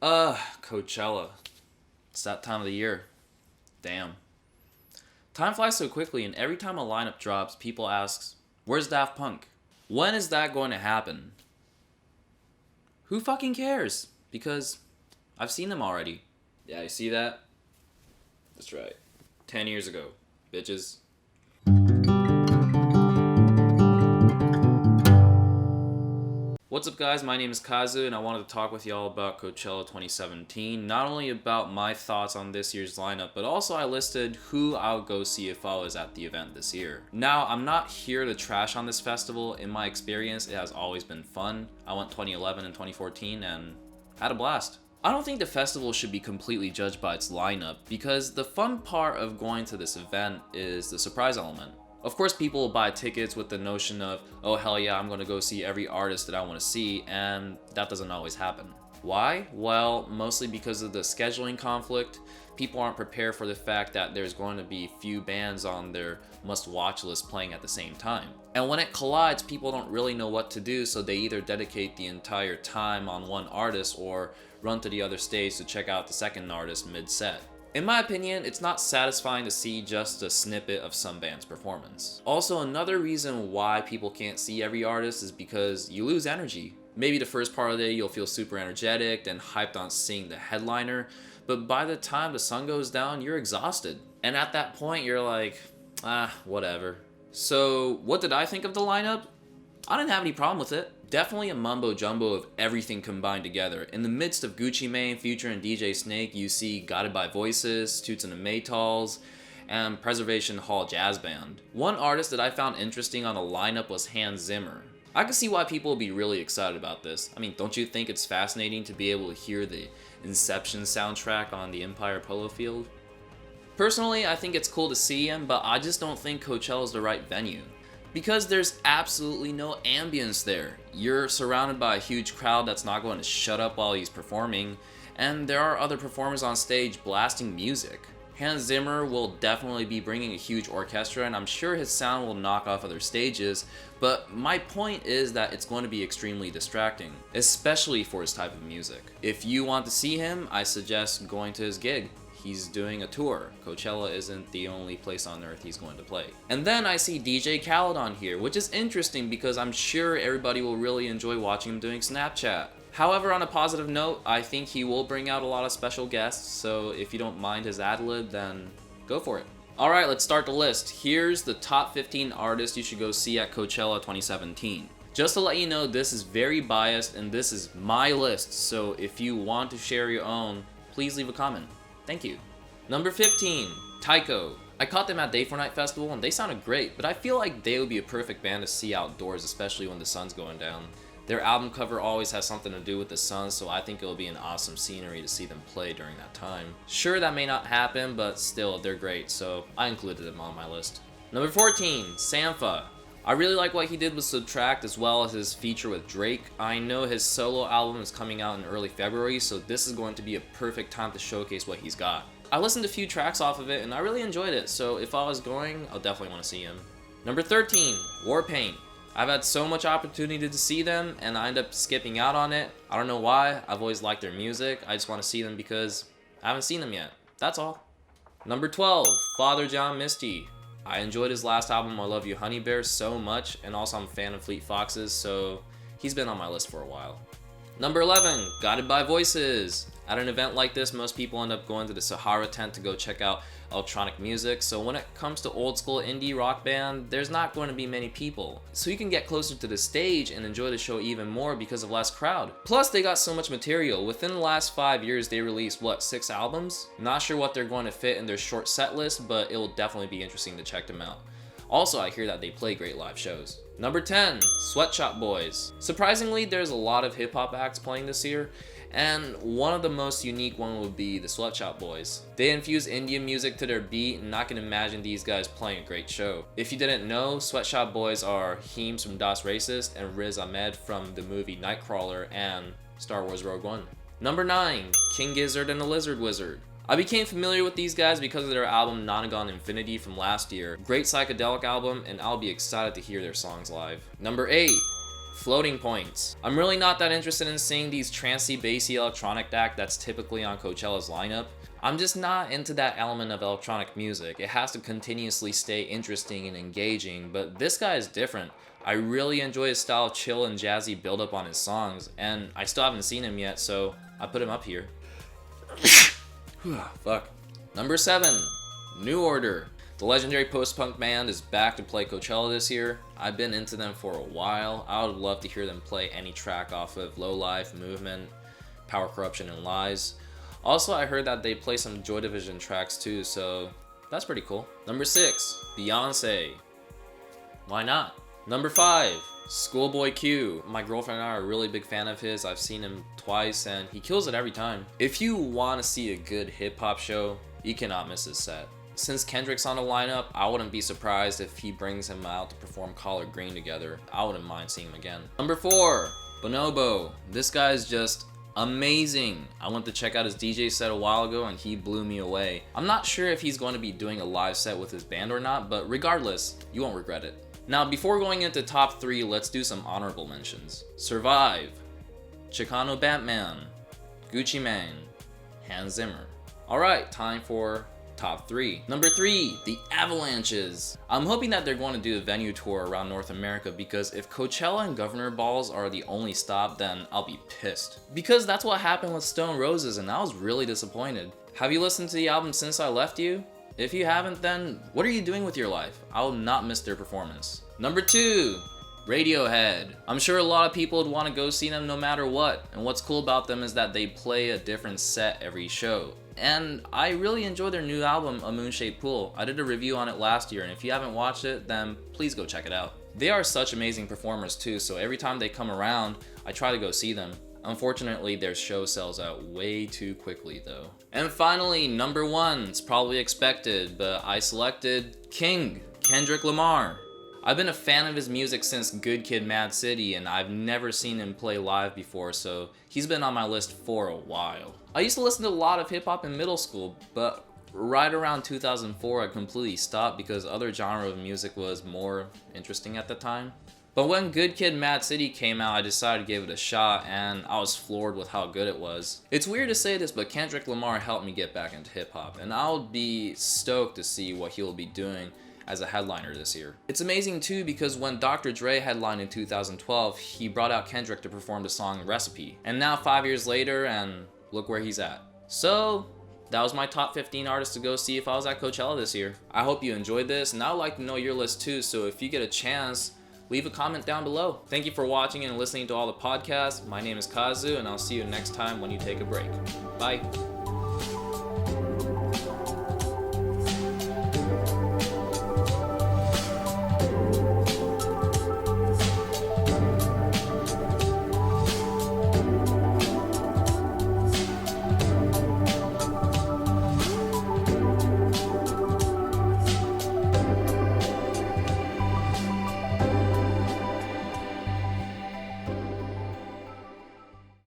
Coachella. It's that time of the year. Damn. Time flies so quickly, and every time a lineup drops, people ask, where's Daft Punk? When is that going to happen? Who fucking cares? Because I've seen them already. Yeah, you see that? That's right. 10 years ago, bitches. What's up, guys? My name is Kazu, and I wanted to talk with y'all about Coachella 2017. Not only about my thoughts on this year's lineup, but also I listed who I would go see if I was at the event this year. Now, I'm not here to trash on this festival. In my experience, it has always been fun. I went 2011 and 2014 and had a blast. I don't think the festival should be completely judged by its lineup, because the fun part of going to this event is the surprise element. Of course, people will buy tickets with the notion of, oh hell yeah, I'm gonna go see every artist that I wanna see, and that doesn't always happen. Why? Well, mostly because of the scheduling conflict. People aren't prepared for the fact that there's going to be few bands on their must-watch list playing at the same time. And when it collides, people don't really know what to do, so they either dedicate the entire time on one artist or run to the other stage to check out the second artist mid-set. In my opinion, it's not satisfying to see just a snippet of some band's performance. Also, another reason why people can't see every artist is because you lose energy. Maybe the first part of the day you'll feel super energetic and hyped on seeing the headliner, but by the time the sun goes down, you're exhausted. And at that point, you're like, whatever. So, what did I think of the lineup? I didn't have any problem with it. Definitely a mumbo jumbo of everything combined together. In the midst of Gucci Mane, Future, and DJ Snake, you see Guided by Voices, Toots and the Maytals, and Preservation Hall Jazz Band. One artist that I found interesting on the lineup was Hans Zimmer. I can see why people would be really excited about this. I mean, don't you think it's fascinating to be able to hear the Inception soundtrack on the Empire Polo Field? Personally, I think it's cool to see him, but I just don't think Coachella is the right venue. Because there's absolutely no ambience there. You're surrounded by a huge crowd that's not going to shut up while he's performing, and there are other performers on stage blasting music. Hans Zimmer will definitely be bringing a huge orchestra, and I'm sure his sound will knock off other stages, but my point is that it's going to be extremely distracting, especially for his type of music. If you want to see him, I suggest going to his gig. He's doing a tour. Coachella isn't the only place on earth he's going to play. And then I see DJ Khaled on here, which is interesting because I'm sure everybody will really enjoy watching him doing Snapchat. However, on a positive note, I think he will bring out a lot of special guests, so if you don't mind his ad-lib, then go for it. Alright, let's start the list. Here's the top 15 artists you should go see at Coachella 2017. Just to let you know, this is very biased and this is my list, so if you want to share your own, please leave a comment. Thank you. Number 15, Tycho. I caught them at Day for Night Festival and they sounded great, but I feel like they would be a perfect band to see outdoors, especially when the sun's going down. Their album cover always has something to do with the sun, so I think it'll be an awesome scenery to see them play during that time. Sure, that may not happen, but still, they're great, so I included them on my list. Number 14, Sampha. I really like what he did with Subtract as well as his feature with Drake. I know his solo album is coming out in early February, so this is going to be a perfect time to showcase what he's got. I listened to a few tracks off of it and I really enjoyed it, so if I was going, I'll definitely want to see him. Number 13, Warpaint. I've had so much opportunity to see them and I end up skipping out on it. I don't know why, I've always liked their music, I just want to see them because I haven't seen them yet. That's all. Number 12, Father John Misty. I enjoyed his last album, I Love You Honey Bear, so much, and also I'm a fan of Fleet Foxes, so he's been on my list for a while. Number 11, Guided by Voices. At an event like this, most people end up going to the Sahara tent to go check out electronic music, so when it comes to old school indie rock band, there's not going to be many people. So you can get closer to the stage and enjoy the show even more because of less crowd. Plus, they got so much material. Within the last 5 years, they released, 6 albums? Not sure what they're going to fit in their short set list, but it will definitely be interesting to check them out. Also, I hear that they play great live shows. Number 10, Sweatshop Boys. Surprisingly, there's a lot of hip-hop acts playing this year, and one of the most unique one would be the Sweatshop Boys. They infuse Indian music to their beat, and I can imagine these guys playing a great show. If you didn't know, Sweatshop Boys are Heems from Das Racist and Riz Ahmed from the movie Nightcrawler and Star Wars Rogue One. Number 9, King Gizzard and the Lizard Wizard. I became familiar with these guys because of their album Nonagon Infinity from last year. Great psychedelic album, and I'll be excited to hear their songs live. Number 8, Floating Points. I'm really not that interested in seeing these trancey, bassy electronic act that's typically on Coachella's lineup. I'm just not into that element of electronic music. It has to continuously stay interesting and engaging, but this guy is different. I really enjoy his style of chill and jazzy build-up on his songs, and I still haven't seen him yet, so I put him up here. Fuck. Number 7, New Order. The legendary post-punk band is back to play Coachella this year. I've been into them for a while. I would love to hear them play any track off of Low Life, Movement, Power Corruption, and Lies. Also, I heard that they play some Joy Division tracks too, so that's pretty cool. Number 6, Beyonce. Why not? Number 5, Schoolboy Q. My girlfriend and I are a really big fan of his. I've seen him twice and he kills it every time. If you want to see a good hip-hop show, you cannot miss his set. Since Kendrick's on the lineup, I wouldn't be surprised if he brings him out to perform Collard Green together. I wouldn't mind seeing him again. Number 4, Bonobo. This guy is just amazing. I went to check out his DJ set a while ago and he blew me away. I'm not sure if he's going to be doing a live set with his band or not, but regardless, you won't regret it. Now, before going into top 3, let's do some honorable mentions. Survive, Chicano Batman, Gucci Mane, Hans Zimmer. Alright, time for top 3. Number 3, the Avalanches. I'm hoping that they're going to do a venue tour around North America, because if Coachella and Governor Balls are the only stop, then I'll be pissed. Because that's what happened with Stone Roses and I was really disappointed. Have you listened to the album Since I Left You? If you haven't, then what are you doing with your life? I will not miss their performance. Number 2, Radiohead. I'm sure a lot of people would want to go see them no matter what, and what's cool about them is that they play a different set every show. And I really enjoy their new album, A Moon-Shaped Pool. I did a review on it last year, and if you haven't watched it, then please go check it out. They are such amazing performers too, so every time they come around, I try to go see them. Unfortunately, their show sells out way too quickly though. And finally, number 1, it's probably expected, but I selected King, Kendrick Lamar. I've been a fan of his music since Good Kid, Mad City, and I've never seen him play live before, so he's been on my list for a while. I used to listen to a lot of hip hop in middle school, but right around 2004 I completely stopped because other genre of music was more interesting at the time. But when Good Kid, Mad City came out, I decided to give it a shot, and I was floored with how good it was. It's weird to say this, but Kendrick Lamar helped me get back into hip hop, and I'll be stoked to see what he'll be doing as a headliner this year. It's amazing too because when Dr. Dre headlined in 2012, he brought out Kendrick to perform the song Recipe. And now 5 years later, and look where he's at. So that was my top 15 artists to go see if I was at Coachella this year. I hope you enjoyed this, and I'd like to know your list too, so if you get a chance, leave a comment down below. Thank you for watching and listening to all the podcasts. My name is Kazu, and I'll see you next time when you take a break. Bye.